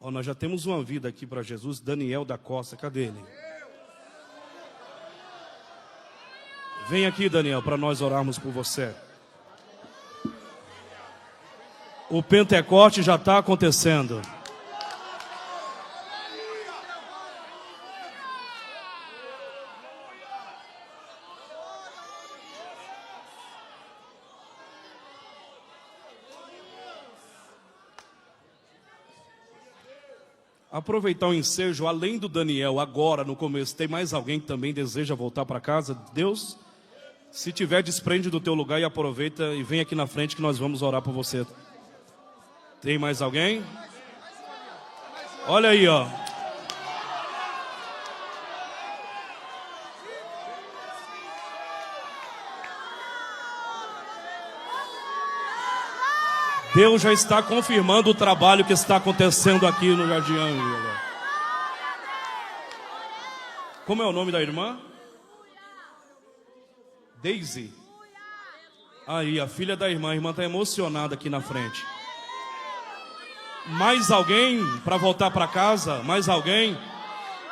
Ó, nós já temos uma vida aqui para Jesus. Daniel da Costa, cadê ele? Vem aqui, Daniel, para nós orarmos por você. O Pentecoste já está acontecendo. Aproveitar o ensejo, além do Daniel, agora no começo, tem mais alguém que também deseja voltar para casa? Deus, se tiver, desprende do teu lugar e aproveita e vem aqui na frente que nós vamos orar por você. Tem mais alguém? Olha aí, ó. Deus já está confirmando o trabalho que está acontecendo aqui no Jardim Ângela. Como é o nome da irmã? Daisy. Aí, a filha da irmã. A irmã está emocionada aqui na frente. Mais alguém para voltar para casa? Mais alguém?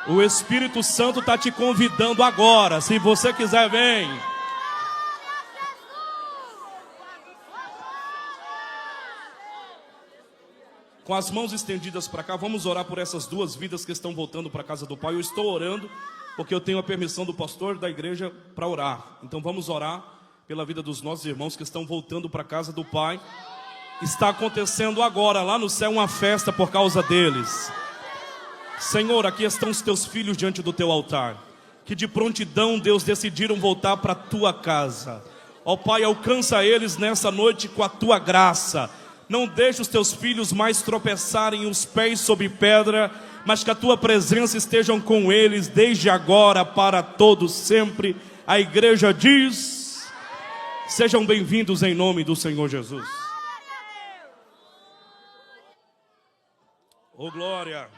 O Espírito Santo está te convidando agora. Se você quiser, vem. Com as mãos estendidas para cá, vamos orar por essas duas vidas que estão voltando para a casa do Pai. Eu estou orando porque eu tenho a permissão do pastor da igreja para orar. Então vamos orar pela vida dos nossos irmãos que estão voltando para a casa do Pai. Está acontecendo agora lá no céu uma festa por causa deles. Senhor, aqui estão os teus filhos diante do teu altar, que de prontidão, Deus, decidiram voltar para a tua casa. Ó Pai, alcança eles nessa noite com a tua graça. Não deixe os teus filhos mais tropeçarem os pés sobre pedra, mas que a tua presença esteja com eles desde agora para todos sempre. A igreja diz: sejam bem-vindos em nome do Senhor Jesus. Oh glória!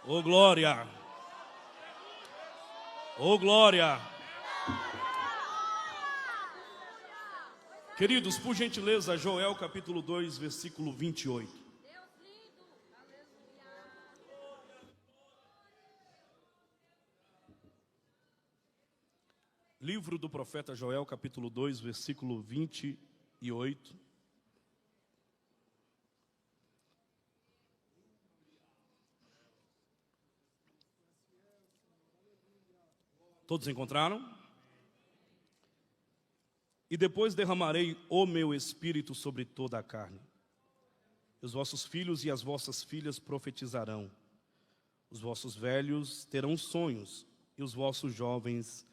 Oh glória! Oh glória! Queridos, por gentileza, Joel capítulo 2, versículo 28. Livro do profeta Joel, capítulo 2, versículo 28. Todos encontraram? E depois derramarei o meu espírito sobre toda a carne. Os vossos filhos e as vossas filhas profetizarão. Os vossos velhos terão sonhos e os vossos jovens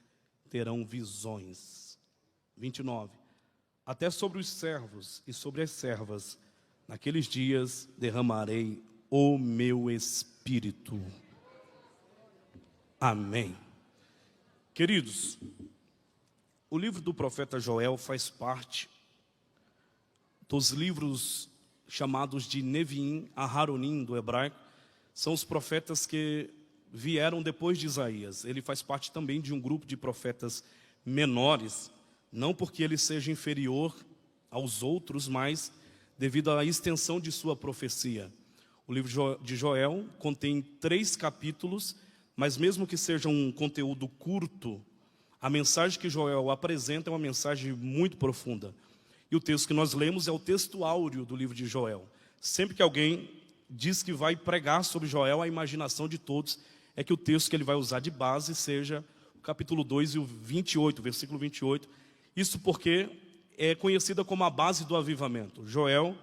terão visões. 29. Até sobre os servos e sobre as servas, naqueles dias derramarei o meu espírito. Amém. Queridos, o livro do profeta Joel faz parte dos livros chamados de Neviim, Aharonim do hebraico. São os profetas que vieram depois de Isaías. Ele faz parte também de um grupo de profetas menores, não porque ele seja inferior aos outros, mas devido à extensão de sua profecia. O livro de Joel contém 3 capítulos, mas mesmo que seja um conteúdo curto, a mensagem que Joel apresenta é uma mensagem muito profunda. E o texto que nós lemos é o texto áureo do livro de Joel. Sempre que alguém diz que vai pregar sobre Joel, a imaginação de todos é que o texto que ele vai usar de base seja o capítulo 2 e o 28, o versículo 28. Isso porque é conhecida como a base do avivamento. Joel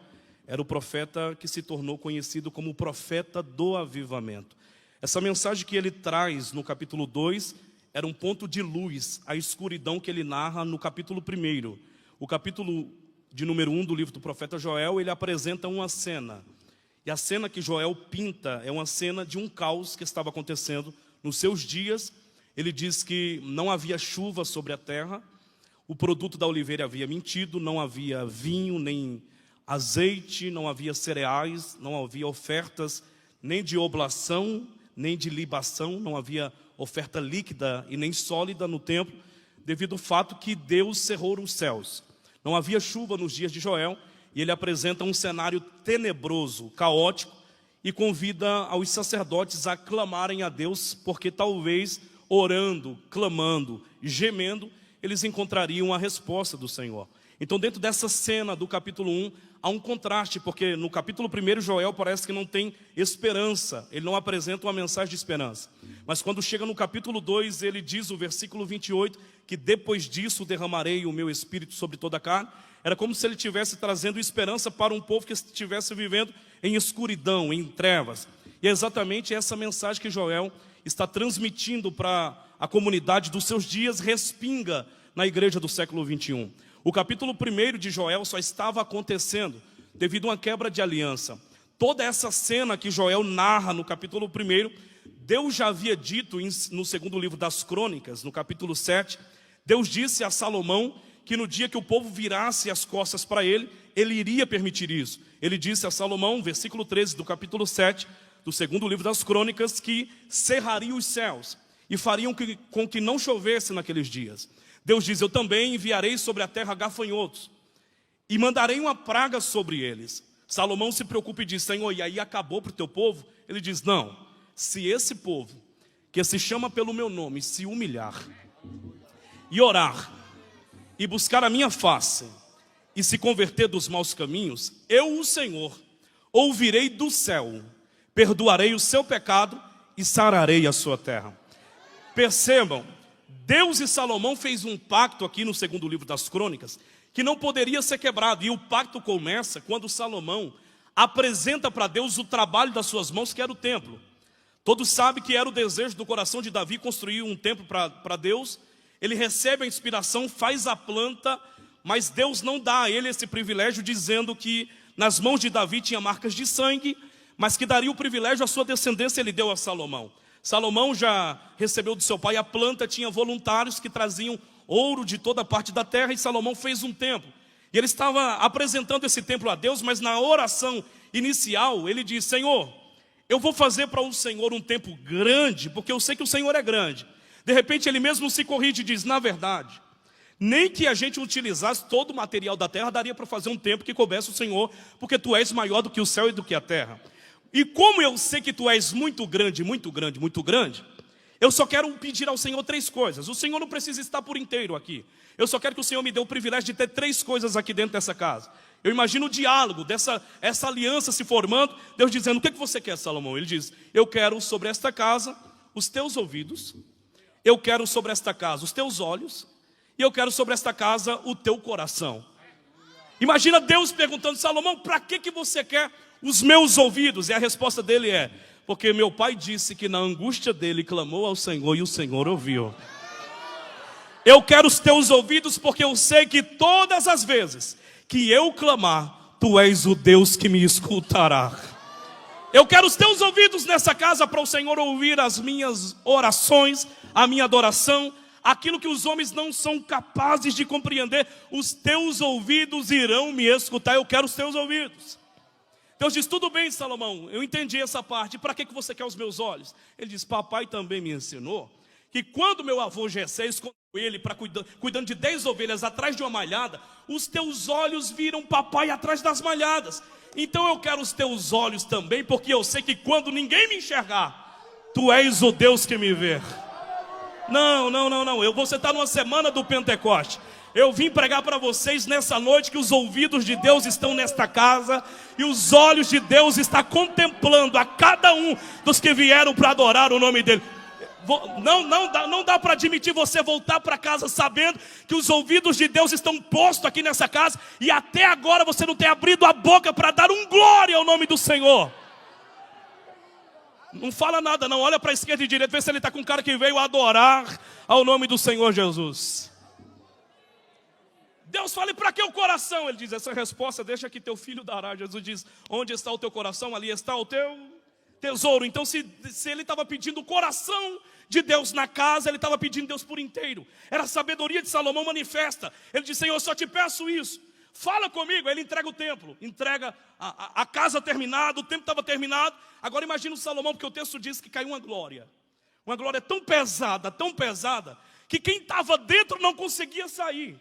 era o profeta que se tornou conhecido como o profeta do avivamento. Essa mensagem que ele traz no capítulo 2 era um ponto de luz, a escuridão que ele narra no capítulo 1. O capítulo de número 1 do livro do profeta Joel, ele apresenta uma cena. E a cena que Joel pinta é uma cena de um caos que estava acontecendo nos seus dias. Ele diz que não havia chuva sobre a terra, o produto da oliveira havia mentido, não havia vinho, nem azeite, não havia cereais, não havia ofertas nem de oblação, nem de libação, não havia oferta líquida e nem sólida no templo, devido ao fato que Deus cerrou os céus. Não havia chuva nos dias de Joel, e ele apresenta um cenário tenebroso, caótico, e convida aos sacerdotes a clamarem a Deus, porque talvez orando, clamando, gemendo, eles encontrariam a resposta do Senhor. Então, dentro dessa cena do capítulo 1, há um contraste, porque no capítulo 1, Joel parece que não tem esperança, ele não apresenta uma mensagem de esperança. Mas quando chega no capítulo 2, ele diz, o versículo 28, que depois disso derramarei o meu espírito sobre toda a carne. Era como se ele estivesse trazendo esperança para um povo que estivesse vivendo em escuridão, em trevas. E é exatamente essa mensagem que Joel está transmitindo para a comunidade dos seus dias, respinga na igreja do século 21. O capítulo 1 de Joel só estava acontecendo devido a uma quebra de aliança. Toda essa cena que Joel narra no capítulo 1, Deus já havia dito no segundo livro das Crônicas, no capítulo 7, Deus disse a Salomão que no dia que o povo virasse as costas para ele, ele iria permitir isso. Ele disse a Salomão, versículo 13 do capítulo 7, do segundo livro das Crônicas, que cerraria os céus e fariam com que não chovesse naqueles dias. Deus diz, eu também enviarei sobre a terra gafanhotos e mandarei uma praga sobre eles. Salomão se preocupa e diz, Senhor, e aí acabou para o teu povo? Ele diz, não, se esse povo, que se chama pelo meu nome, se humilhar e orar e buscar a minha face e se converter dos maus caminhos, eu, o Senhor, ouvirei do céu, perdoarei o seu pecado e sararei a sua terra. Percebam, Deus e Salomão fez um pacto aqui no segundo livro das Crônicas, que não poderia ser quebrado. E o pacto começa quando Salomão apresenta para Deus o trabalho das suas mãos, que era o templo. Todos sabem que era o desejo do coração de Davi construir um templo para Deus. Ele recebe a inspiração, faz a planta, mas Deus não dá a ele esse privilégio, dizendo que nas mãos de Davi tinha marcas de sangue, mas que daria o privilégio à sua descendência, ele deu a Salomão. Salomão já recebeu do seu pai a planta, tinha voluntários que traziam ouro de toda parte da terra, e Salomão fez um templo. E ele estava apresentando esse templo a Deus, mas na oração inicial, ele diz, Senhor, eu vou fazer para o Senhor um templo grande, porque eu sei que o Senhor é grande. De repente ele mesmo se corrige e diz, na verdade, nem que a gente utilizasse todo o material da terra, daria para fazer um templo que coubesse o Senhor, porque tu és maior do que o céu e do que a terra. E como eu sei que tu és muito grande, muito grande, muito grande, eu só quero pedir ao Senhor 3 coisas. O Senhor não precisa estar por inteiro aqui. Eu só quero que o Senhor me dê o privilégio de ter 3 coisas aqui dentro dessa casa. Eu imagino o diálogo, essa aliança se formando, Deus dizendo, o que você quer, Salomão? Ele diz, eu quero sobre esta casa os teus ouvidos, eu quero sobre esta casa os teus olhos, e eu quero sobre esta casa o teu coração. Imagina Deus perguntando, Salomão, para que você quer os meus ouvidos? E a resposta dele é, porque meu pai disse que na angústia dele clamou ao Senhor e o Senhor ouviu. Eu quero os teus ouvidos porque eu sei que todas as vezes que eu clamar, tu és o Deus que me escutará. Eu quero os teus ouvidos nessa casa para o Senhor ouvir as minhas orações, a minha adoração, aquilo que os homens não são capazes de compreender. Os teus ouvidos irão me escutar, eu quero os teus ouvidos. Deus diz, tudo bem, Salomão, eu entendi essa parte, para que você quer os meus olhos? Ele diz, papai também me ensinou que quando meu avô Jessé escondeu ele cuidando de 10 ovelhas atrás de uma malhada, os teus olhos viram papai atrás das malhadas. Então eu quero os teus olhos também, porque eu sei que quando ninguém me enxergar, tu és o Deus que me vê. Não, você está numa semana do Pentecoste. Eu vim pregar para vocês nessa noite que os ouvidos de Deus estão nesta casa e os olhos de Deus estão contemplando a cada um dos que vieram para adorar o nome dele. Não dá para admitir você voltar para casa sabendo que os ouvidos de Deus estão postos aqui nessa casa e até agora você não tem abrido a boca para dar um glória ao nome do Senhor. Não fala nada não, olha para a esquerda e direita, vê se ele está com um cara que veio adorar ao nome do Senhor Jesus. Deus fala, e para que o coração? Ele diz, essa resposta deixa que teu filho dará. Jesus diz, onde está o teu coração, ali está o teu tesouro. Então se ele estava pedindo o coração de Deus na casa, ele estava pedindo Deus por inteiro. Era a sabedoria de Salomão manifesta. Ele diz, Senhor, eu só te peço isso, fala comigo. Ele entrega o templo, entrega a casa terminada, o templo estava terminado. Agora imagina o Salomão, porque o texto diz que caiu uma glória tão pesada, que quem estava dentro não conseguia sair,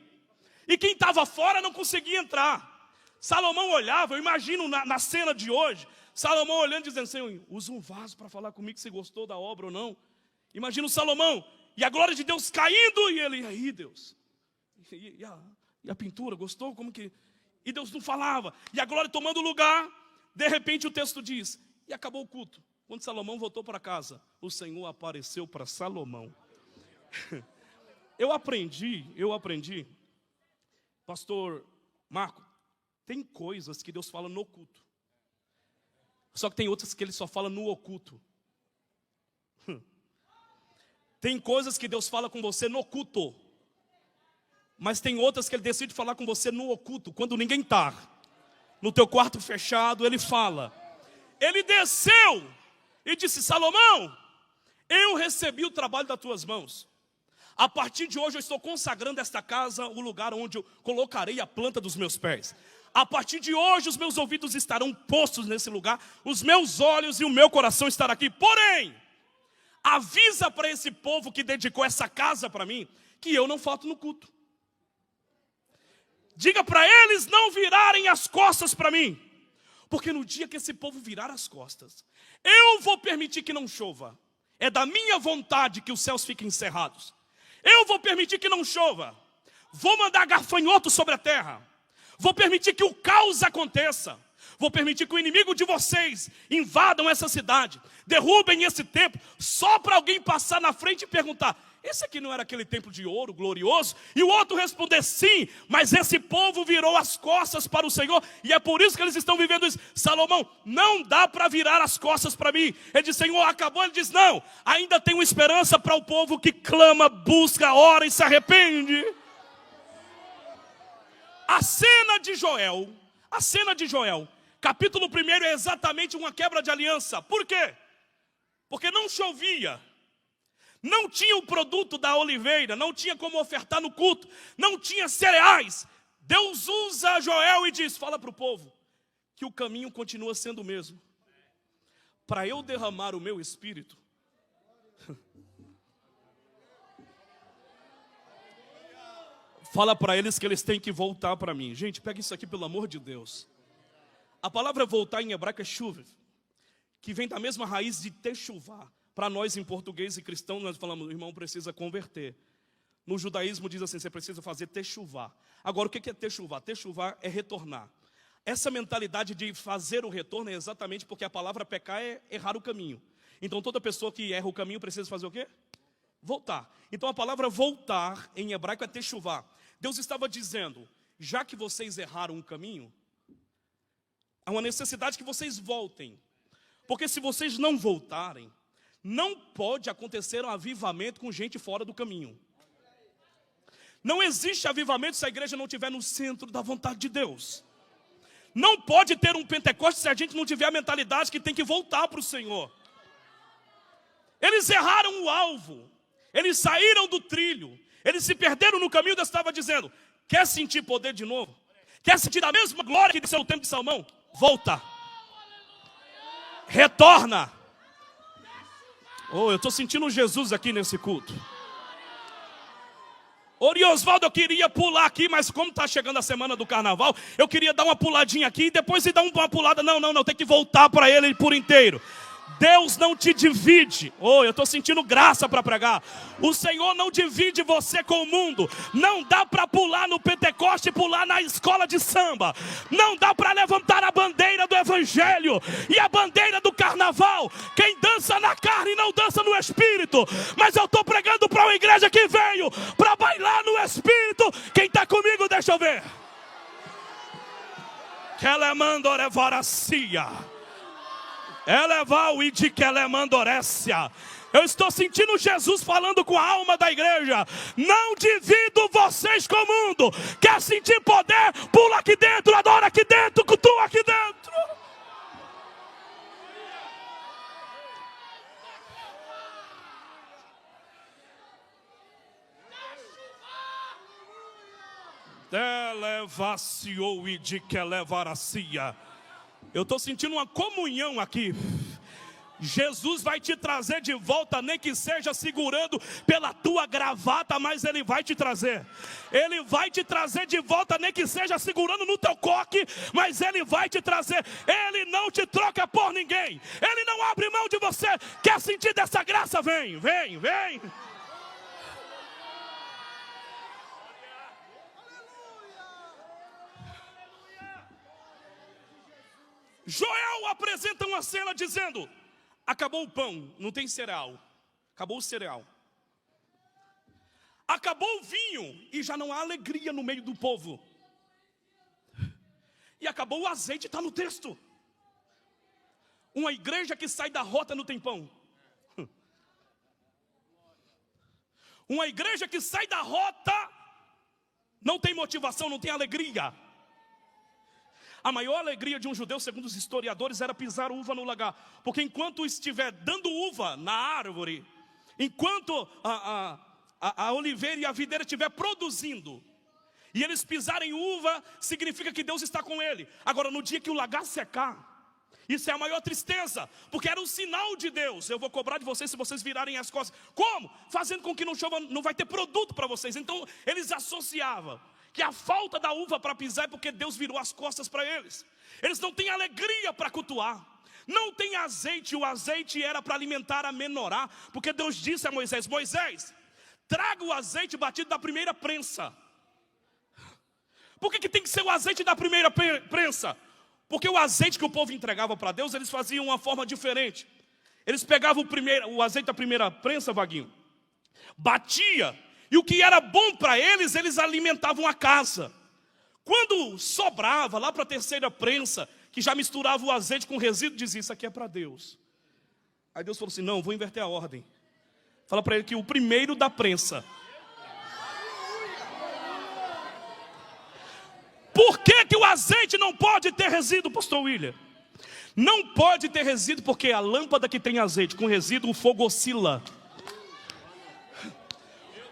e quem estava fora não conseguia entrar. Salomão olhava, eu imagino na cena de hoje, Salomão olhando e dizendo, Senhor, usa um vaso para falar comigo se gostou da obra ou não. Imagina o Salomão, e a glória de Deus caindo, e ele, e aí Deus, e a pintura, gostou? Como que... E Deus não falava, e a glória tomando lugar. De repente o texto diz, e acabou o culto. Quando Salomão voltou para casa, o Senhor apareceu para Salomão. Eu aprendi, pastor Marco, tem coisas que Deus fala no culto. Só que tem outras que Ele só fala no oculto. Tem coisas que Deus fala com você no culto. Mas tem outras que Ele decide falar com você no oculto, quando ninguém está. No teu quarto fechado, Ele fala. Ele desceu e disse, Salomão, eu recebi o trabalho das tuas mãos. A partir de hoje eu estou consagrando esta casa, o lugar onde eu colocarei a planta dos meus pés. A partir de hoje os meus ouvidos estarão postos nesse lugar, os meus olhos e o meu coração estarão aqui. Porém, avisa para esse povo que dedicou essa casa para mim, que eu não falto no culto. Diga para eles não virarem as costas para mim. Porque no dia que esse povo virar as costas, eu vou permitir que não chova. É da minha vontade que os céus fiquem cerrados. Eu vou permitir que não chova. Vou mandar gafanhoto sobre a terra. Vou permitir que o caos aconteça. Vou permitir que o inimigo de vocês invadam essa cidade, derrubem esse templo, só para alguém passar na frente e perguntar, esse aqui não era aquele templo de ouro glorioso? E o outro responder, sim, mas esse povo virou as costas para o Senhor, e é por isso que eles estão vivendo isso. Salomão, não dá para virar as costas para mim. Ele diz, Senhor, acabou. Ele diz, não, ainda tenho esperança para o povo que clama, busca, ora e se arrepende. A cena de Joel, capítulo 1 é exatamente uma quebra de aliança. Por quê? Porque não chovia. Não tinha o produto da oliveira, não tinha como ofertar no culto, não tinha cereais. Deus usa Joel e diz, fala para o povo, que o caminho continua sendo o mesmo. Para eu derramar o meu espírito, fala para eles que eles têm que voltar para mim. Gente, pega isso aqui pelo amor de Deus. A palavra voltar em hebraico é shuv, que vem da mesma raiz de techuvá. Para nós em português e cristão, nós falamos, o irmão precisa converter. No judaísmo diz assim, você precisa fazer techuvá. Agora, o que é techuvá? Techuvá é retornar. Essa mentalidade de fazer o retorno é exatamente porque a palavra pecar é errar o caminho. Então, toda pessoa que erra o caminho precisa fazer o quê? Voltar. Então, a palavra voltar em hebraico é techuvá. Deus estava dizendo, já que vocês erraram o caminho, há uma necessidade que vocês voltem. Porque se vocês não voltarem, não pode acontecer um avivamento com gente fora do caminho. Não existe avivamento se a igreja não estiver no centro da vontade de Deus. Não pode ter um Pentecostes se a gente não tiver a mentalidade que tem que voltar para o Senhor. Eles erraram o alvo. Eles saíram do trilho. Eles se perderam no caminho. Deus estava dizendo, quer sentir poder de novo? Quer sentir a mesma glória que desceu no tempo de Salomão? Volta. Retorna. Oh, eu estou sentindo Jesus aqui nesse culto. Oriosvaldo, eu queria pular aqui, mas como está chegando a semana do carnaval, eu queria dar uma puladinha aqui e depois ir dar uma pulada. Não, tem que voltar para ele por inteiro. Deus não te divide. Oh, eu estou sentindo graça para pregar. O Senhor não divide você com o mundo. Não dá para pular no Pentecoste e pular na escola de samba. Não dá para levantar a bandeira do Evangelho e a bandeira do carnaval. Quem dança na carne não dança no Espírito. Mas eu estou pregando para uma igreja que veio para bailar no Espírito. Quem está comigo, deixa eu ver. Elevar e de que ela é mandorécia. Eu estou sentindo Jesus falando com a alma da igreja. Não divido vocês com o mundo. Quer sentir poder? Pula aqui dentro, adora aqui dentro, cultua aqui dentro. Elevacio e de que elevar-se. Eu estou sentindo uma comunhão aqui. Jesus vai te trazer de volta, nem que seja segurando pela tua gravata, mas Ele vai te trazer. Ele vai te trazer de volta, nem que seja segurando no teu coque, mas Ele vai te trazer. Ele não te troca por ninguém. Ele não abre mão de você. Quer sentir dessa graça? Vem, vem, vem. Joel apresenta uma cena dizendo: acabou o pão, não tem cereal. Acabou o cereal. Acabou o vinho e já não há alegria no meio do povo. E acabou o azeite, está no texto. Uma igreja que sai da rota não tem pão. Uma igreja que sai da rota não tem motivação, não tem alegria. A maior alegria de um judeu, segundo os historiadores, era pisar uva no lagar. Porque enquanto estiver dando uva na árvore, enquanto a oliveira e a videira estiver produzindo, e eles pisarem uva, significa que Deus está com ele. Agora, no dia que o lagar secar, isso é a maior tristeza, porque era um sinal de Deus: eu vou cobrar de vocês se vocês virarem as costas. Como? Fazendo com que não chova, não vai ter produto para vocês. Então, eles associavam que a falta da uva para pisar é porque Deus virou as costas para eles. Eles não têm alegria para cultuar. Não tem azeite, o azeite era para alimentar a menorá, porque Deus disse a Moisés: Moisés, traga o azeite batido da primeira prensa. Por que tem que ser o azeite da primeira prensa? Porque o azeite que o povo entregava para Deus, eles faziam uma forma diferente. Eles pegavam o azeite da primeira prensa, Vaguinho, batia, e o que era bom para eles, eles alimentavam a casa. Quando sobrava lá para a terceira prensa, que já misturava o azeite com resíduo, dizia: isso aqui é para Deus. Aí Deus falou assim: não, vou inverter a ordem. Fala para ele que o primeiro da prensa. Por que o azeite não pode ter resíduo, pastor William? Não pode ter resíduo porque a lâmpada que tem azeite com resíduo, o fogo oscila.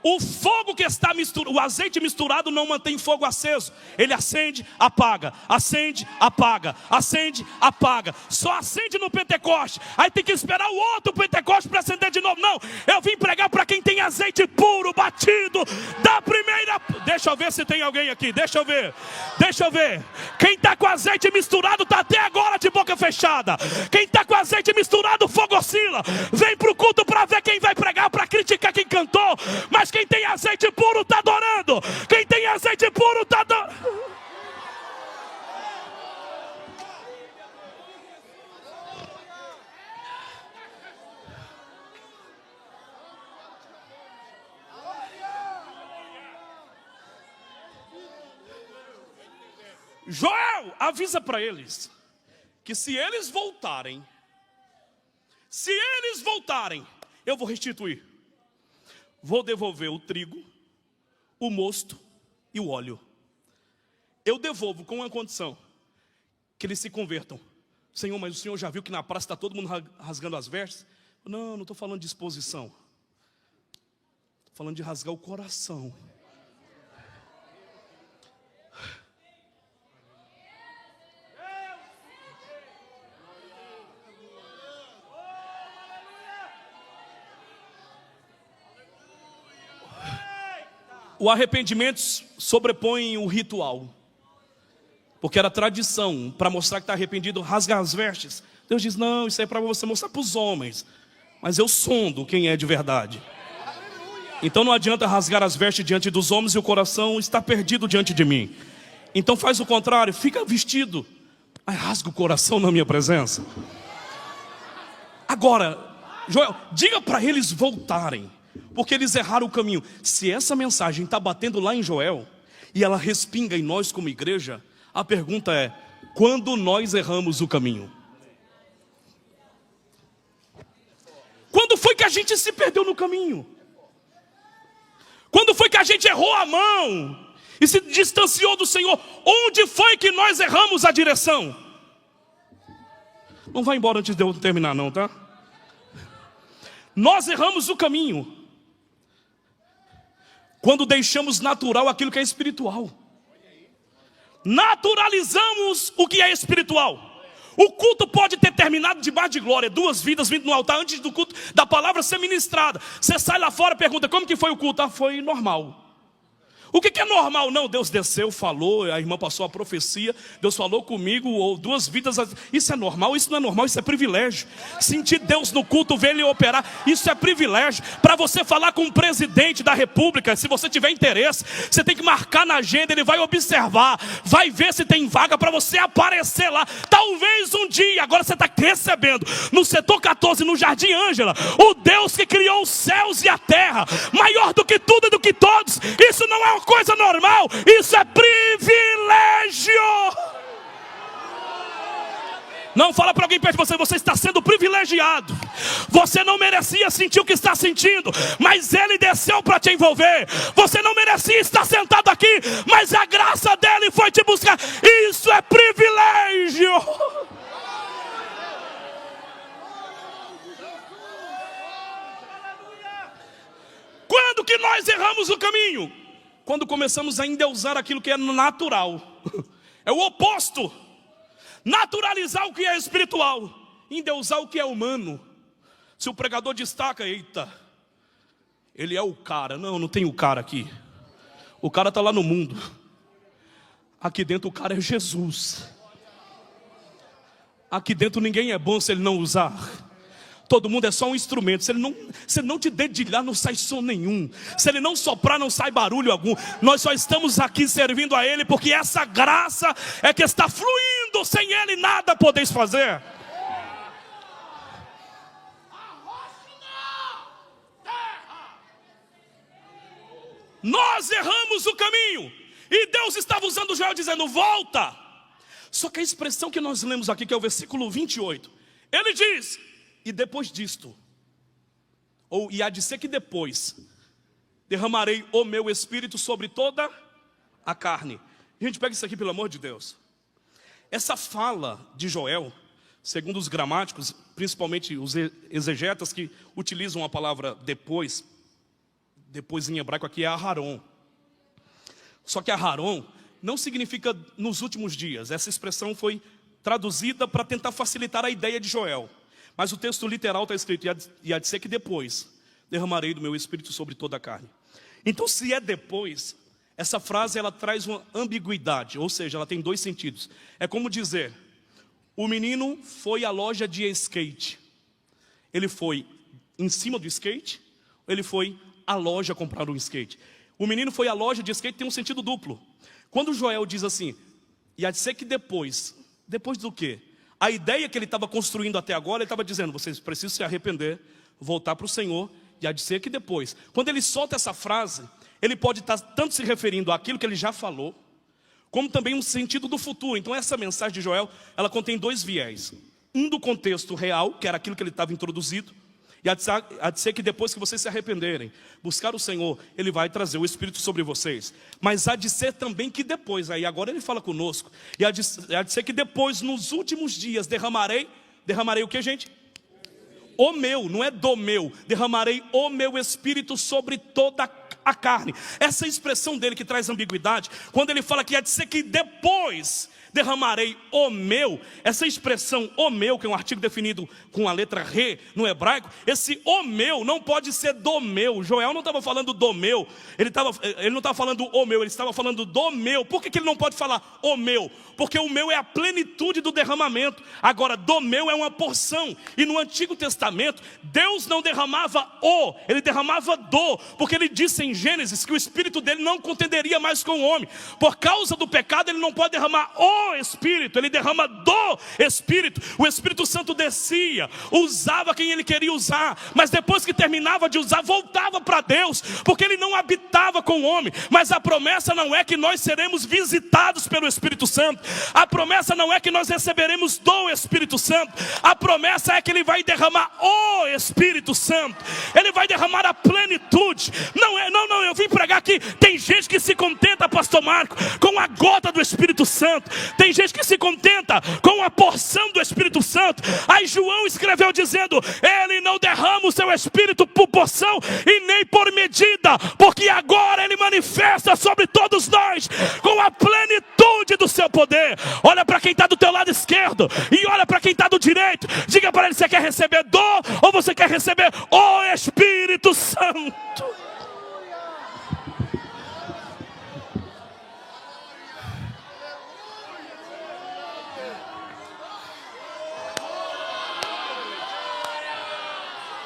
O fogo que está misturado, o azeite misturado não mantém fogo aceso. Ele acende, apaga, acende, apaga, acende, apaga. Só acende no Pentecoste. Aí tem que esperar o outro Pentecoste para acender de novo. Não, eu vim pregar para quem tem azeite puro, batido, da primeira. Deixa eu ver se tem alguém aqui, deixa eu ver. Quem está com azeite misturado está até agora de boca fechada. Quem está com azeite misturado, o fogo oscila. Vem para o culto para ver quem vai pregar, para criticar quem cantou. Mas quem tem azeite puro está adorando. Quem tem azeite puro está adorando. Joel avisa para eles que se eles voltarem, eu vou restituir. Vou devolver o trigo, o mosto e o óleo. Eu devolvo com uma condição: que eles se convertam. Senhor, mas o Senhor já viu que na praça está todo mundo rasgando as vestes? Não estou falando de exposição. Estou falando de rasgar o coração. O arrependimento sobrepõe o ritual, porque era tradição, para mostrar que está arrependido, rasgar as vestes. Deus diz: não, isso é para você mostrar para os homens, mas eu sondo quem é de verdade. Então não adianta rasgar as vestes diante dos homens e o coração está perdido diante de mim. Então faz o contrário, fica vestido, mas rasga o coração na minha presença. Agora, Joel, diga para eles voltarem, porque eles erraram o caminho. Se essa mensagem está batendo lá em Joel e ela respinga em nós como igreja, a pergunta é: quando nós erramos o caminho? Quando foi que a gente se perdeu no caminho? Quando foi que a gente errou a mão e se distanciou do Senhor? Onde foi que nós erramos a direção? Não vai embora antes de eu terminar não, tá? Nós erramos o caminho quando deixamos natural aquilo que é espiritual. Naturalizamos o que é espiritual. O culto pode ter terminado debaixo de glória, 2 vidas vindo no altar antes do culto, da palavra ser ministrada. Você sai lá fora e pergunta, como que foi o culto? Ah, foi normal. O que é normal? Não, Deus desceu, falou, a irmã passou a profecia, Deus falou comigo, ou 2 vidas. Isso é normal? Isso não é normal, isso é privilégio. Sentir Deus no culto, ver Ele operar, isso é privilégio. Para você falar com o presidente da república, se você tiver interesse, você tem que marcar na agenda, ele vai observar, vai ver se tem vaga para você aparecer lá. Talvez um dia, agora você está recebendo, no setor 14, no Jardim Ângela, o Deus que criou os céus e a terra, maior do que tudo e do que todos. Isso não é uma coisa normal, isso é privilégio. Não, fala para alguém perto de você, você está sendo privilegiado. Você não merecia sentir o que está sentindo, mas Ele desceu para te envolver. Você não merecia estar sentado aqui, mas a graça dele foi te buscar. Isso é privilégio. Quando que nós erramos o caminho? Quando começamos a endeusar aquilo que é natural. É o oposto. Naturalizar o que é espiritual, endeusar o que é humano. Se o pregador destaca, eita, ele é o cara. Não, não tem o cara aqui. O cara está lá no mundo. Aqui dentro o cara é Jesus. Aqui dentro ninguém é bom se ele não usar. Todo mundo é só um instrumento. Se ele não te dedilhar, não sai som nenhum. Se ele não soprar, não sai barulho algum. Nós só estamos aqui servindo a Ele porque essa graça é que está fluindo. Sem Ele nada podeis fazer. Nós erramos o caminho. E Deus estava usando Joel dizendo, volta. Só que a expressão que nós lemos aqui, que é o versículo 28. Ele diz... E depois disto, e há de ser que depois, derramarei o meu espírito sobre toda a carne. Gente, pega isso aqui pelo amor de Deus. Essa fala de Joel, segundo os gramáticos, principalmente os exegetas que utilizam a palavra depois em hebraico aqui é Aharon. Só que Aharon não significa nos últimos dias. Essa expressão foi traduzida para tentar facilitar a ideia de Joel. Mas o texto literal está escrito, e há de ser que depois derramarei do meu espírito sobre toda a carne. Então, se é depois, essa frase ela traz uma ambiguidade, ou seja, ela tem 2 sentidos. É como dizer, o menino foi à loja de skate. Ele foi em cima do skate, ou ele foi à loja comprar um skate? O menino foi à loja de skate, tem um sentido duplo. Quando Joel diz assim, e há de ser que depois do quê? A ideia que ele estava construindo até agora, ele estava dizendo, vocês precisam se arrepender, voltar para o Senhor, e há de ser que depois. Quando ele solta essa frase, ele pode estar tanto se referindo àquilo que ele já falou, como também um sentido do futuro. Então essa mensagem de Joel, ela contém 2 viés. Um do contexto real, que era aquilo que ele estava introduzido, e há de ser que depois que vocês se arrependerem, buscar o Senhor, Ele vai trazer o Espírito sobre vocês. Mas há de ser também que depois, aí agora Ele fala conosco, e há de ser que depois, nos últimos dias, derramarei o que, gente? O meu, não é do meu, derramarei o meu Espírito sobre toda a carne. Essa expressão dele que traz ambiguidade, quando ele fala que há de ser que depois derramarei o meu, essa expressão o meu, que é um artigo definido com a letra re no hebraico, esse o meu não pode ser do meu. Joel não estava falando do meu, ele não estava falando o meu, ele estava falando do meu. Por que ele não pode falar o meu? Porque o meu é a plenitude do derramamento. Agora, do meu é uma porção. E no Antigo Testamento, Deus não derramava ele derramava do, porque ele disse em Gênesis que o Espírito dele não contenderia mais com o homem. Por causa do pecado, ele não pode derramar o Espírito, ele derrama do Espírito. O Espírito Santo descia, usava quem ele queria usar, mas depois que terminava de usar, voltava para Deus, porque ele não habitava com o homem. Mas a promessa não é que nós seremos visitados pelo Espírito Santo, a promessa não é que nós receberemos do Espírito Santo, a promessa é que ele vai derramar o Espírito Santo, ele vai derramar a plenitude. Não Não, eu vim pregar aqui. Tem gente que se contenta, pastor Marco, com a gota do Espírito Santo. Tem gente que se contenta com a porção do Espírito Santo. Aí João escreveu dizendo: Ele não derrama o seu Espírito por porção e nem por medida, porque agora Ele manifesta sobre todos nós com a plenitude do seu poder. Olha para quem está do teu lado esquerdo e olha para quem está do direito. Diga para ele: você quer receber dor ou você quer receber o Espírito Santo?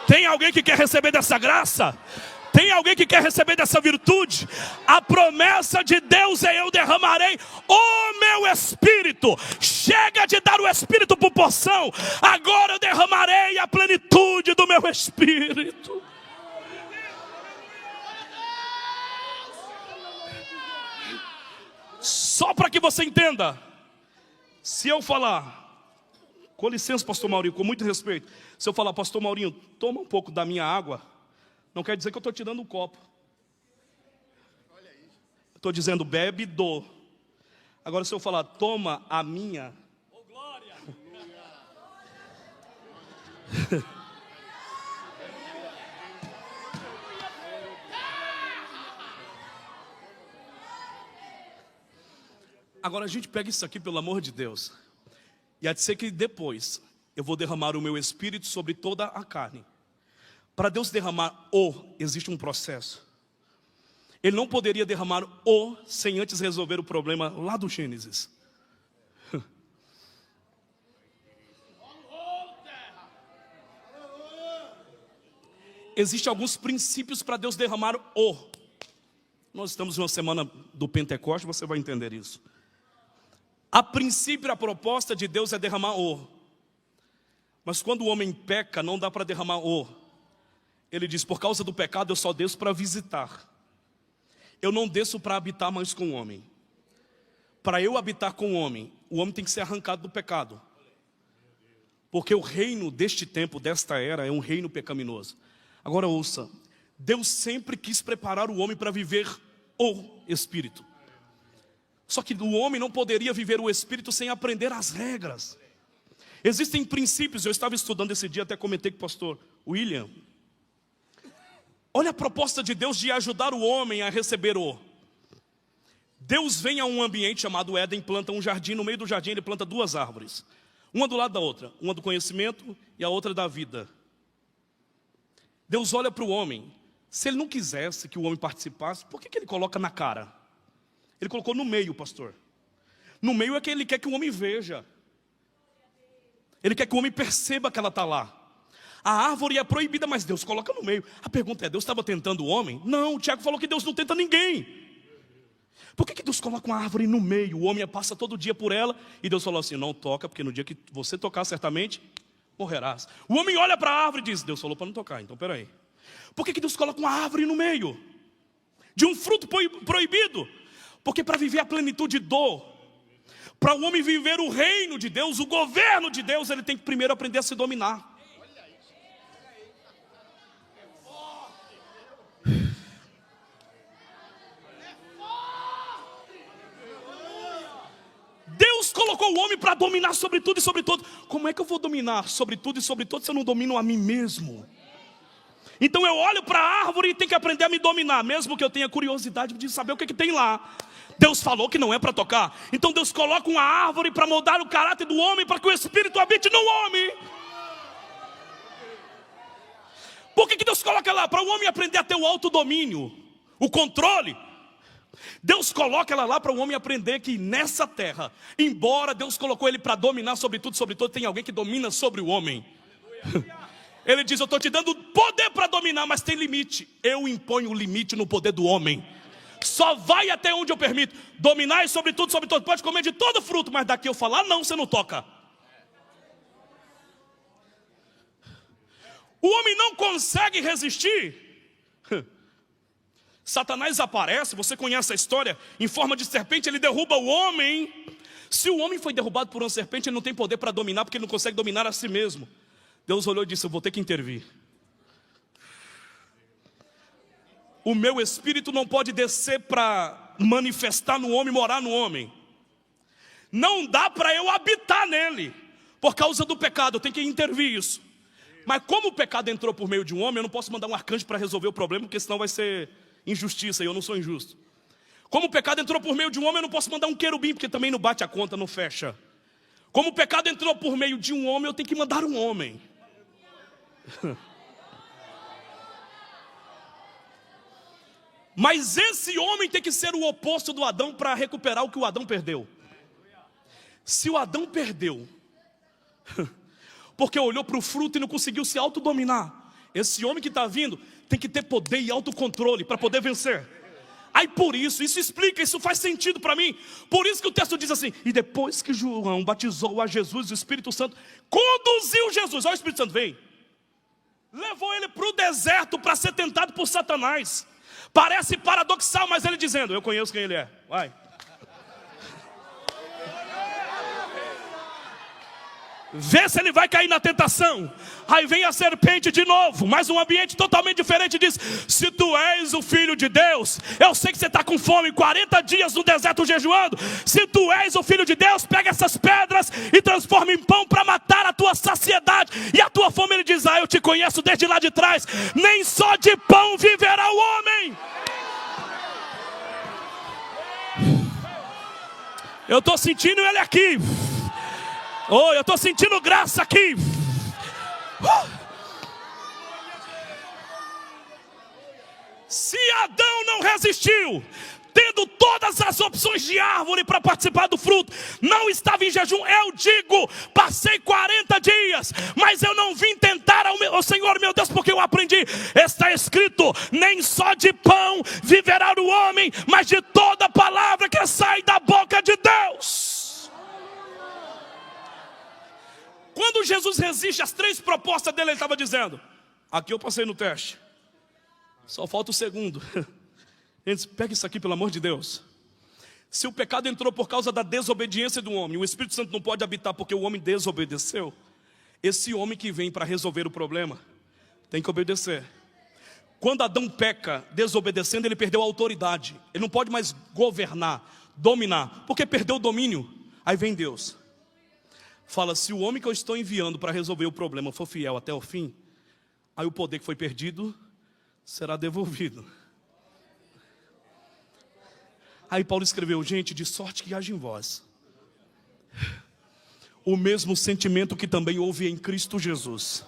Tem alguém que quer receber dessa graça? Tem alguém que quer receber dessa virtude? A promessa de Deus é: eu derramarei o meu Espírito. Chega de dar o Espírito por porção. Agora eu derramarei a plenitude do meu Espírito. Só para que você entenda. Se eu falar, com licença, pastor Maurinho, com muito respeito. Se eu falar: pastor Maurinho, toma um pouco da minha água, não quer dizer que eu estou te dando um copo. Estou dizendo: bebe do. Agora se eu falar: toma a minha. Oh, glória! Agora a gente pega isso aqui, pelo amor de Deus. E há de ser que depois eu vou derramar o meu Espírito sobre toda a carne. Para Deus derramar existe um processo. Ele não poderia derramar sem antes resolver o problema lá do Gênesis. Existem alguns princípios para Deus derramar Nós estamos em uma semana do Pentecoste, você vai entender isso. A princípio, a proposta de Deus é derramar Mas quando o homem peca, não dá para derramar Ele diz: por causa do pecado eu só desço para visitar. Eu não desço para habitar mais com o homem. Para eu habitar com o homem tem que ser arrancado do pecado. Porque o reino deste tempo, desta era, é um reino pecaminoso. Agora ouça, Deus sempre quis preparar o homem para viver o Espírito. Só que o homem não poderia viver o Espírito sem aprender as regras. Existem princípios, eu estava estudando esse dia, até comentei com o pastor William. Olha a proposta de Deus de ajudar o homem a receber Deus vem a um ambiente chamado Éden, planta um jardim, no meio do jardim ele planta duas árvores. Uma do lado da outra, uma do conhecimento e a outra da vida. Deus olha para o homem. Se ele não quisesse que o homem participasse, por que ele coloca na cara? Ele colocou no meio, pastor. No meio é que ele quer que o homem veja. Ele quer que o homem perceba que ela está lá. A árvore é proibida, mas Deus coloca no meio. A pergunta é: Deus estava tentando o homem? Não, o Tiago falou que Deus não tenta ninguém. Por que Deus coloca uma árvore no meio? O homem passa todo dia por ela. E Deus falou assim: não toca, porque no dia que você tocar, certamente morrerás. O homem olha para a árvore e diz: Deus falou para não tocar, então peraí. Por que Deus coloca uma árvore no meio de um fruto proibido? Porque para viver a plenitude para o homem viver o reino de Deus, o governo de Deus, ele tem que primeiro aprender a se dominar. Deus colocou o homem para dominar sobre tudo e sobre todo. Como é que eu vou dominar sobre tudo e sobre todo se eu não domino a mim mesmo? Então eu olho para a árvore e tenho que aprender a me dominar, mesmo que eu tenha curiosidade de saber o que tem lá. Deus falou que não é para tocar. Então Deus coloca uma árvore para moldar o caráter do homem, para que o Espírito habite no homem. Por que Deus coloca lá? Para o homem aprender a ter o autodomínio, o controle. Deus coloca ela lá para o homem aprender que nessa terra, embora Deus colocou ele para dominar sobre tudo, tem alguém que domina sobre o homem. Ele diz: eu estou te dando poder para dominar, mas tem limite. Eu imponho o limite no poder do homem. Só vai até onde eu permito. Dominar sobre tudo, pode comer de todo fruto, mas daqui eu falar, não, você não toca. O homem não consegue resistir. Satanás aparece, você conhece a história, em forma de serpente, ele derruba o homem. Se o homem foi derrubado por uma serpente, ele não tem poder para dominar, porque ele não consegue dominar a si mesmo. Deus olhou e disse: eu vou ter que intervir. O meu espírito não pode descer para manifestar no homem, morar no homem. Não dá para eu habitar nele. Por causa do pecado, eu tenho que intervir isso. Mas como o pecado entrou por meio de um homem, eu não posso mandar um arcanjo para resolver o problema, porque senão vai ser injustiça, e eu não sou injusto. Como o pecado entrou por meio de um homem, eu não posso mandar um querubim, porque também não bate a conta, não fecha. Como o pecado entrou por meio de um homem, eu tenho que mandar um homem. Mas esse homem tem que ser o oposto do Adão para recuperar o que o Adão perdeu. Se o Adão perdeu, porque olhou para o fruto e não conseguiu se autodominar, esse homem que está vindo tem que ter poder e autocontrole para poder vencer. Aí por isso explica, isso faz sentido para mim. Por isso que o texto diz assim: e depois que João batizou a Jesus, o Espírito Santo conduziu Jesus. Olha, o Espírito Santo vem, levou ele para o deserto para ser tentado por Satanás. Parece paradoxal, mas ele dizendo: eu conheço quem ele é, vai. Vê se ele vai cair na tentação. Aí vem a serpente de novo, mas um ambiente totalmente diferente. Diz: se tu és o filho de Deus, eu sei que você está com fome, 40 dias no deserto jejuando. Se tu és o filho de Deus, pega essas pedras e transforma em pão para matar a tua saciedade e a tua fome. Ele diz: eu te conheço desde lá de trás. Nem só de pão viverá o homem. Eu estou sentindo ele aqui. Oh, eu estou sentindo graça aqui. Se Adão não resistiu, tendo todas as opções de árvore para participar do fruto, não estava em jejum. Eu digo, passei 40 dias, mas eu não vim tentar ao Senhor meu Deus, porque eu aprendi. Está escrito: nem só de pão viverá o homem, mas de toda palavra que sai da boca de Deus. Quando Jesus resiste às 3 propostas dele, ele estava dizendo: aqui eu passei no teste, só falta o segundo. Ele disse: pega isso aqui, pelo amor de Deus. Se o pecado entrou por causa da desobediência do homem, o Espírito Santo não pode habitar porque o homem desobedeceu. Esse homem que vem para resolver o problema tem que obedecer. Quando Adão peca desobedecendo, ele perdeu a autoridade. Ele não pode mais governar, dominar, porque perdeu o domínio. Aí vem Deus, fala: se o homem que eu estou enviando para resolver o problema for fiel até o fim, aí o poder que foi perdido será devolvido. Aí Paulo escreveu: gente, de sorte que haja em vós o mesmo sentimento que também houve em Cristo Jesus,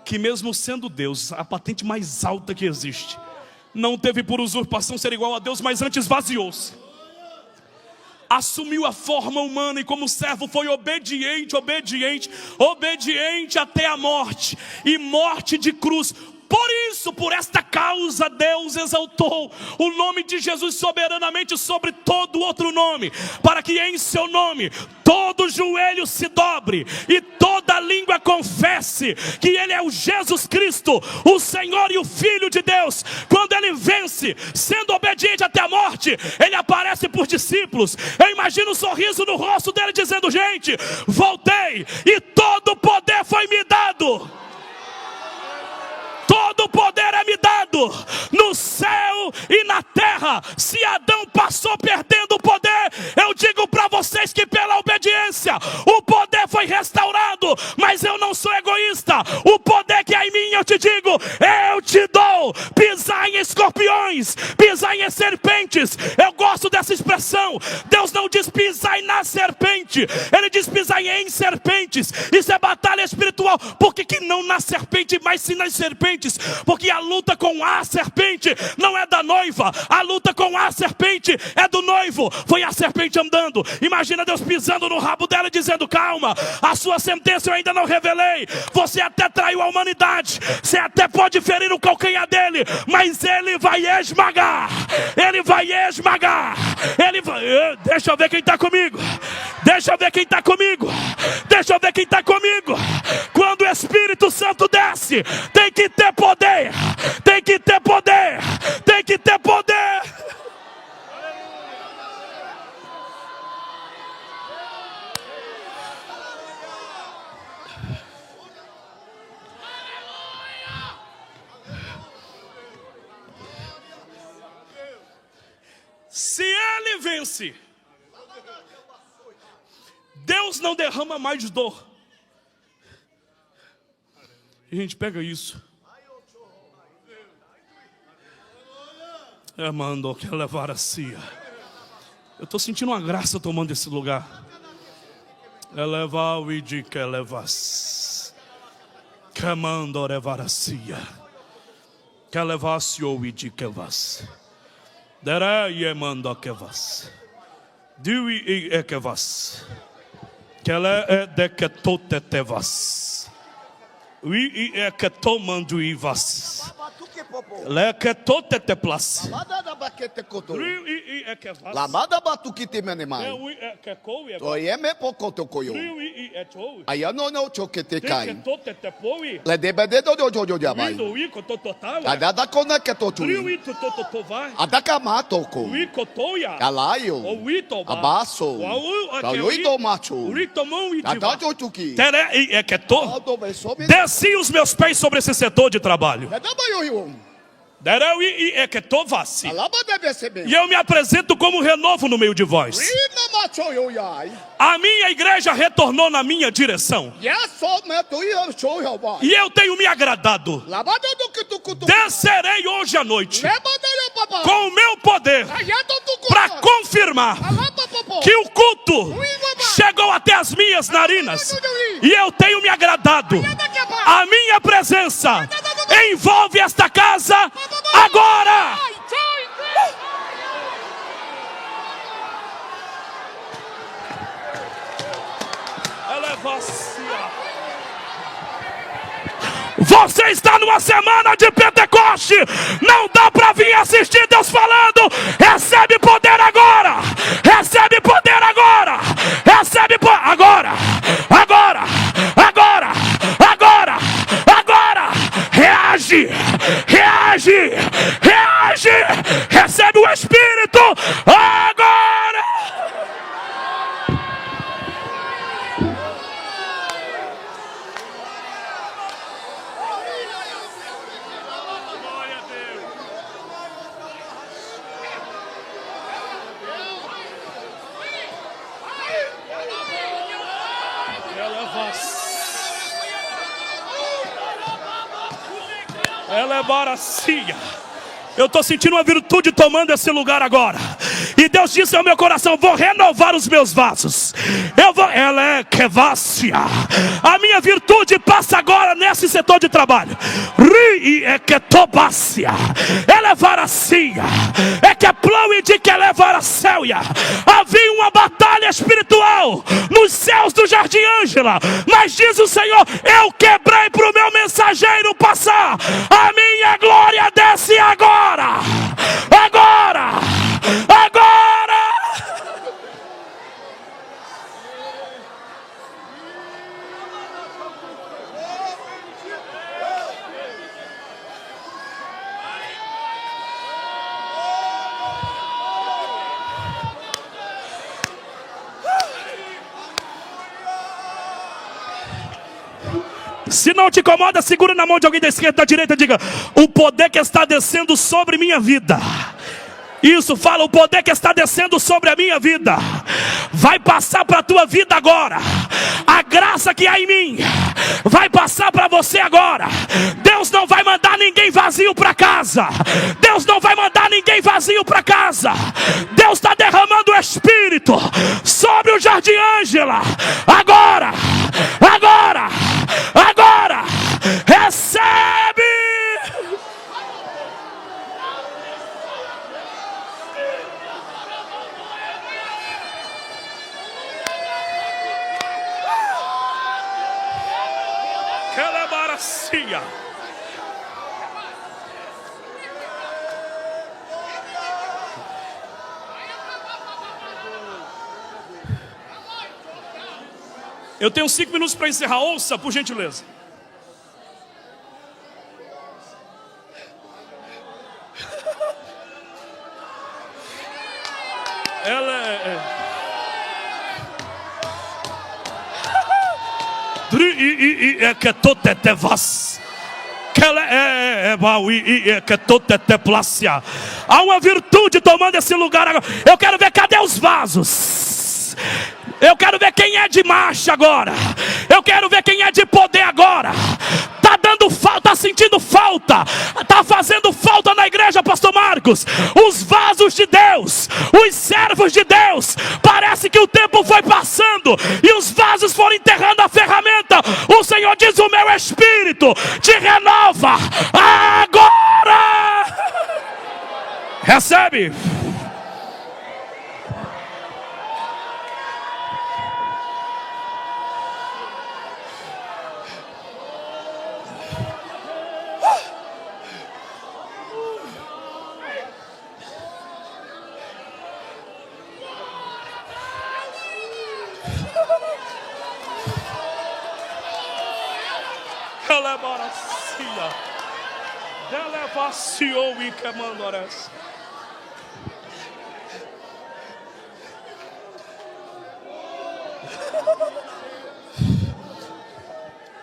que mesmo sendo Deus, a patente mais alta que existe, não teve por usurpação ser igual a Deus, mas antes vaziou-se, assumiu a forma humana, e como servo foi obediente até a morte, e morte de cruz. Por isso, por esta causa, Deus exaltou o nome de Jesus soberanamente sobre todo outro nome, para que em seu nome todo joelho se dobre e toda língua confesse que Ele é o Jesus Cristo, o Senhor e o Filho de Deus. Quando Ele vence, sendo obediente até a morte, Ele aparece por discípulos. Eu imagino um sorriso no rosto dele dizendo: gente, voltei e todo o poder foi me dado. Todo o poder é me dado no céu e na terra. Se Adão passou perdendo o poder, eu digo para vocês que pela obediência o poder foi restaurado. Mas eu não sou egoísta. O poder que é em mim, eu te digo, eu te dou. Pisar em escorpiões, pisar em serpentes. Eu gosto dessa expressão. Deus não diz pisar na serpente, Ele diz pisar em serpentes. Isso é batalha espiritual. Por que não na serpente, mas sim nas serpentes? Porque a luta com a serpente não é da noiva, a luta com a serpente é do noivo. Foi a serpente andando. Imagina Deus pisando no rabo dela e dizendo: calma, a sua sentença eu ainda não revelei. Você até traiu a humanidade, você até pode ferir o calcanhar dele, mas ele vai esmagar. Ele vai esmagar. Ele vai... Deixa eu ver quem está comigo. Deixa eu ver quem está comigo. Deixa eu ver quem está comigo. Quando o Espírito Santo desce, tem que ter poder. Tem que ter poder. Tem que ter poder. esse. Deus não derrama mais dor. E a gente pega isso. Mando que levar a cia. Eu estou sentindo uma graça tomando esse lugar. Elevar o idi que levas. Que mando levar a cia. Que levasse o idi que vas. Dera e mando que vas. Diwi e que vas. Que le é de que tote te vas. Oui e que tomando e vas. Le que tote te place. Lamada batukite menemai. Oyeme pokoto koyo. Ayano no chokete kai. Le debede do jabai. Adada kona ketotu. Adaka matoko. Alayo. Abaso. Kayoito macho. Adajo tuki. Desci os meus pés sobre esse setor de trabalho. E eu me apresento como renovo no meio de vós. A minha igreja retornou na minha direção. E eu tenho me agradado. Descerei hoje à noite com o meu poder para confirmar que o culto chegou até as minhas narinas. E eu tenho me agradado. A minha presença envolve esta casa agora. Você está numa semana de Pentecoste. Não dá para vir assistir Deus falando. Recebe poder agora. Recebe poder agora. Recebe poder agora. Agora. Agora. Agora. Agora. Reage. Reage. Reage. Recebe o Espírito agora. Ela é baracia. Eu estou sentindo uma virtude tomando esse lugar agora. E Deus disse ao meu coração: vou renovar os meus vasos. Eu vou. Ela é kevácia. A minha virtude passa agora nesse setor de trabalho. Ri é que tobácia. Ela é varacia. É que plou e de que ela é varacéia. Havia uma batalha espiritual nos céus do Jardim Ângela. Mas diz o Senhor: eu quebrei para o meu mensageiro passar. A minha glória desce agora. Agora! Agora! Se não te incomoda, segura na mão de alguém da esquerda, da direita, diga: o poder que está descendo sobre minha vida. Isso, fala: o poder que está descendo sobre a minha vida vai passar para a tua vida agora. A graça que há em mim vai passar para você agora. Deus não vai mandar ninguém vazio para casa. Deus não vai mandar ninguém vazio para casa. Deus está derramando o Espírito sobre o Jardim Ângela. Agora, agora, agora, recebe. Calabaracia. Eu tenho 5 minutos para encerrar. Ouça, por gentileza. Ela é... que tote te vas. Que ela é que tote te placia. Há uma virtude tomando esse lugar agora. Eu quero ver, cadê os vasos? Eu quero ver quem é de marcha agora. Eu quero ver quem é de poder agora. Está dando falta, está sentindo falta. Está fazendo falta na igreja, pastor Marcos. Os vasos de Deus, os servos de Deus. Parece que o tempo foi passando e os vasos foram enterrando a ferramenta. O Senhor diz: o meu espírito te renova agora. Recebe.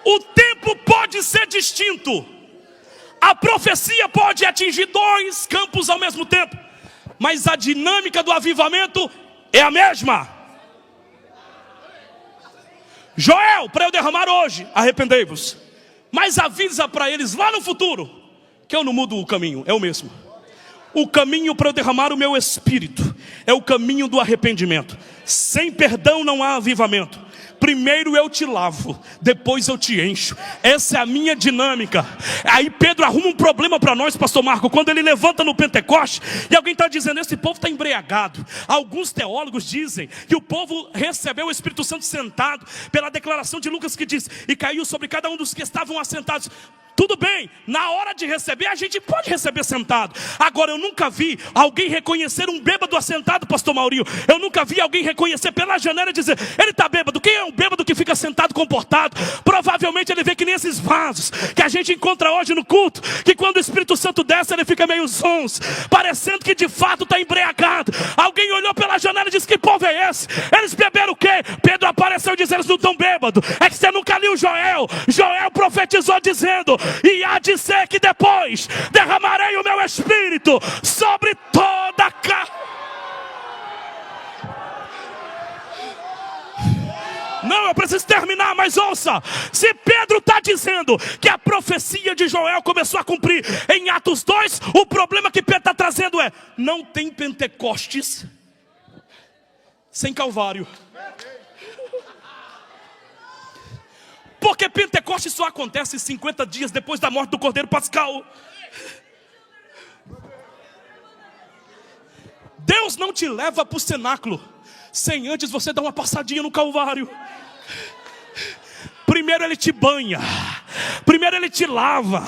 O tempo pode ser distinto. A profecia pode atingir 2 campos ao mesmo tempo, mas a dinâmica do avivamento é a mesma. Joel, para eu derramar hoje, arrependei-vos. Mas avisa para eles lá no futuro que eu não mudo o caminho, é o mesmo. O caminho para eu derramar o meu espírito é o caminho do arrependimento. Sem perdão não há avivamento. Primeiro eu te lavo, depois eu te encho. Essa é a minha dinâmica. Aí Pedro arruma um problema para nós, pastor Marco, quando ele levanta no Pentecoste e alguém está dizendo: esse povo está embriagado. Alguns teólogos dizem que o povo recebeu o Espírito Santo sentado, pela declaração de Lucas que diz: e caiu sobre cada um dos que estavam assentados. Tudo bem, na hora de receber, a gente pode receber sentado. Agora, eu nunca vi alguém reconhecer um bêbado assentado, pastor Maurinho. Eu nunca vi alguém reconhecer pela janela e dizer: ele está bêbado. Quem é um bêbado que fica sentado comportado? Provavelmente ele vê que nem esses vasos que a gente encontra hoje no culto, que quando o Espírito Santo desce, ele fica meio zonzo, parecendo que de fato está embriagado. Alguém olhou pela janela e disse: que povo é esse? Eles beberam o quê? Pedro apareceu e disse: eles não estão bêbados. É que você nunca leu Joel. Joel profetizou dizendo: e há de ser que depois derramarei o meu espírito sobre toda a carne. Não, eu preciso terminar, mas ouça. Se Pedro está dizendo que a profecia de Joel começou a cumprir em Atos 2, o problema que Pedro está trazendo é: não tem Pentecostes sem Calvário. Porque Pentecostes só acontece 50 dias depois da morte do Cordeiro Pascal. Deus não te leva para o cenáculo sem antes você dar uma passadinha no Calvário. Primeiro ele te banha, primeiro ele te lava,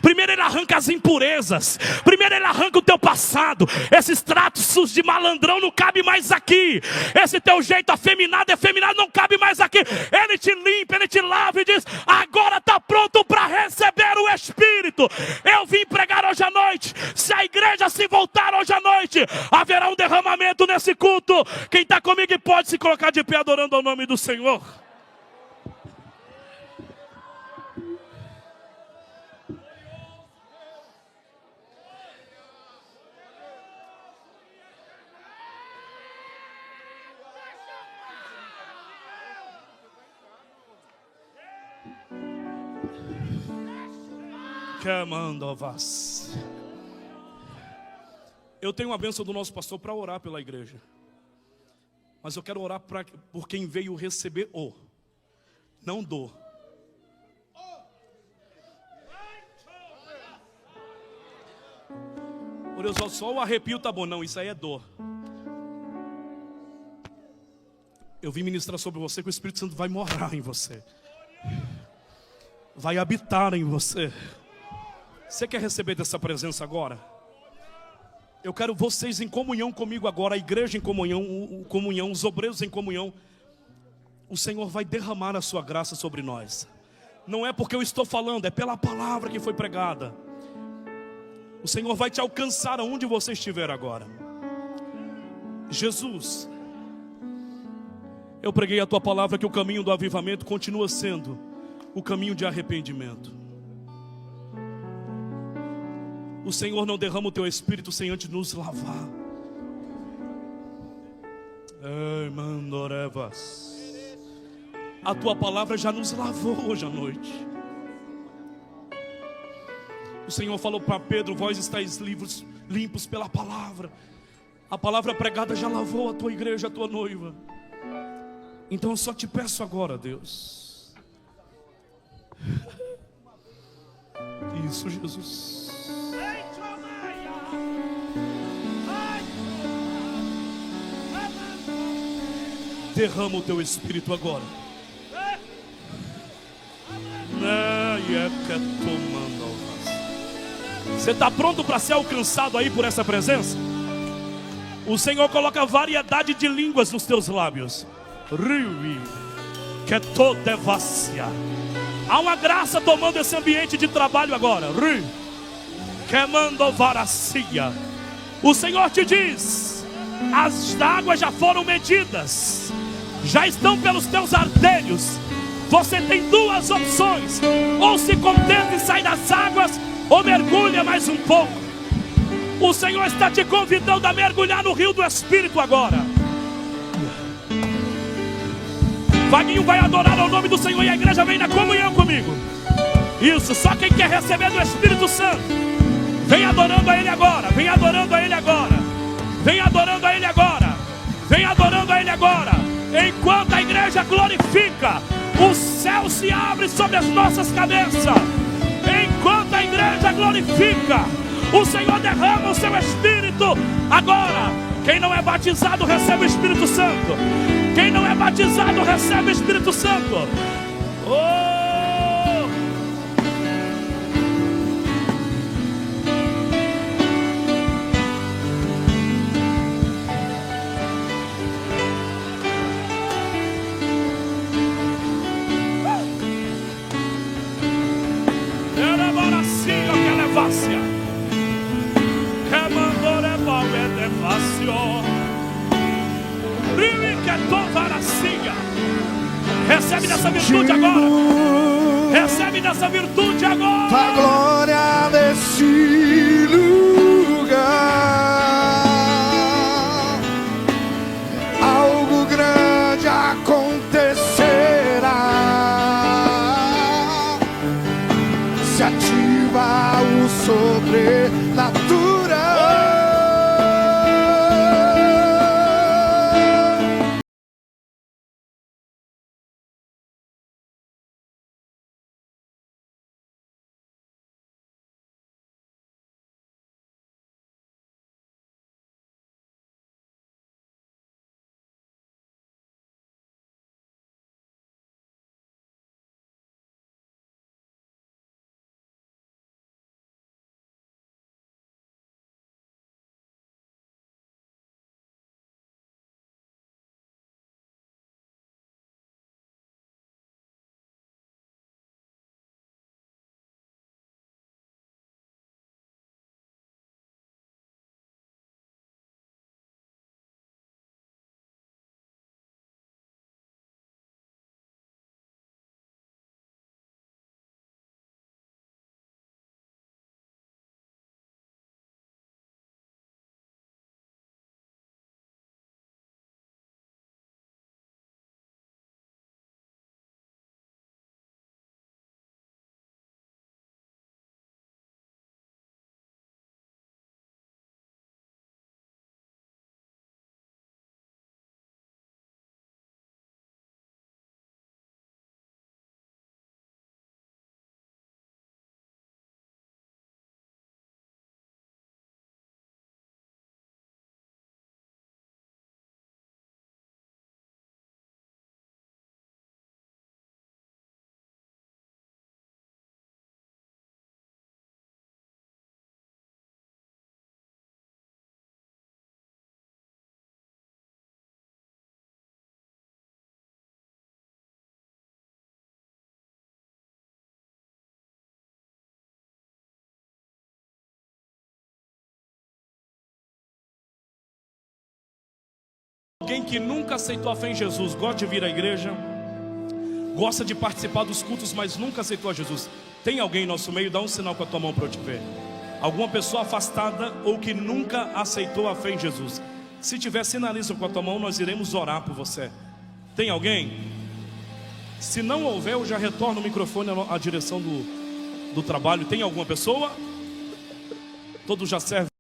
primeiro ele arranca as impurezas, primeiro ele arranca o teu passado. Esses traços de malandrão não cabe mais aqui. Esse teu jeito afeminado, não cabe mais aqui. Ele te limpa, ele te lava e diz: agora está pronto para receber o Espírito. Eu vim pregar hoje à noite. Se a igreja se voltar hoje à noite, haverá um derramamento nesse culto. Quem está comigo pode se colocar de pé adorando ao nome do Senhor. Eu tenho uma bênção do nosso pastor para orar pela igreja, mas eu quero orar por quem veio receber não dou. Por Deus, só o arrepio tá bom. Não, isso aí é dor. Eu vim ministrar sobre você que o Espírito Santo vai morar em você, vai habitar em você. Você quer receber dessa presença agora? Eu quero vocês em comunhão comigo agora, a igreja em comunhão, os obreiros em comunhão. O Senhor vai derramar a sua graça sobre nós. Não é porque eu estou falando, é pela palavra que foi pregada. O Senhor vai te alcançar aonde você estiver agora. Jesus, eu preguei a tua palavra que o caminho do avivamento continua sendo o caminho de arrependimento. O Senhor não derrama o teu Espírito sem antes nos lavar. A tua palavra já nos lavou hoje à noite. O Senhor falou para Pedro: vós estáis limpos pela palavra. A palavra pregada já lavou a tua igreja, a tua noiva. Então eu só te peço agora, Deus. Isso, Jesus. Derrama o teu Espírito agora. Você está pronto para ser alcançado aí por essa presença? O Senhor coloca variedade de línguas nos teus lábios. Há uma graça tomando esse ambiente de trabalho agora. O Senhor te diz: as águas já foram medidas, já estão pelos teus artelhos. Você tem duas opções: ou se contenta e sai das águas, ou mergulha mais um pouco. O Senhor está te convidando a mergulhar no rio do Espírito agora. Vaguinho vai adorar ao nome do Senhor e a igreja vem na comunhão comigo. Isso, só quem quer receber do Espírito Santo, vem adorando a Ele agora. Vem adorando a Ele agora. Vem adorando a Ele agora. Vem adorando a Ele agora. Enquanto a igreja glorifica, o céu se abre sobre as nossas cabeças. Enquanto a igreja glorifica, o Senhor derrama o seu Espírito agora. Quem não é batizado recebe o Espírito Santo. Quem não é batizado recebe o Espírito Santo. Oh! Recebe dessa virtude agora. Recebe dessa virtude agora. A glória desse lugar. Algo grande acontecerá. Se ativa o sobrenatural. Alguém que nunca aceitou a fé em Jesus, gosta de vir à igreja, gosta de participar dos cultos, mas nunca aceitou a Jesus. Tem alguém em nosso meio? Dá um sinal com a tua mão para eu te ver. Alguma pessoa afastada ou que nunca aceitou a fé em Jesus. Se tiver, sinaliza com a tua mão, nós iremos orar por você. Tem alguém? Se não houver, eu já retorno o microfone à direção do trabalho. Tem alguma pessoa? Todos já servem.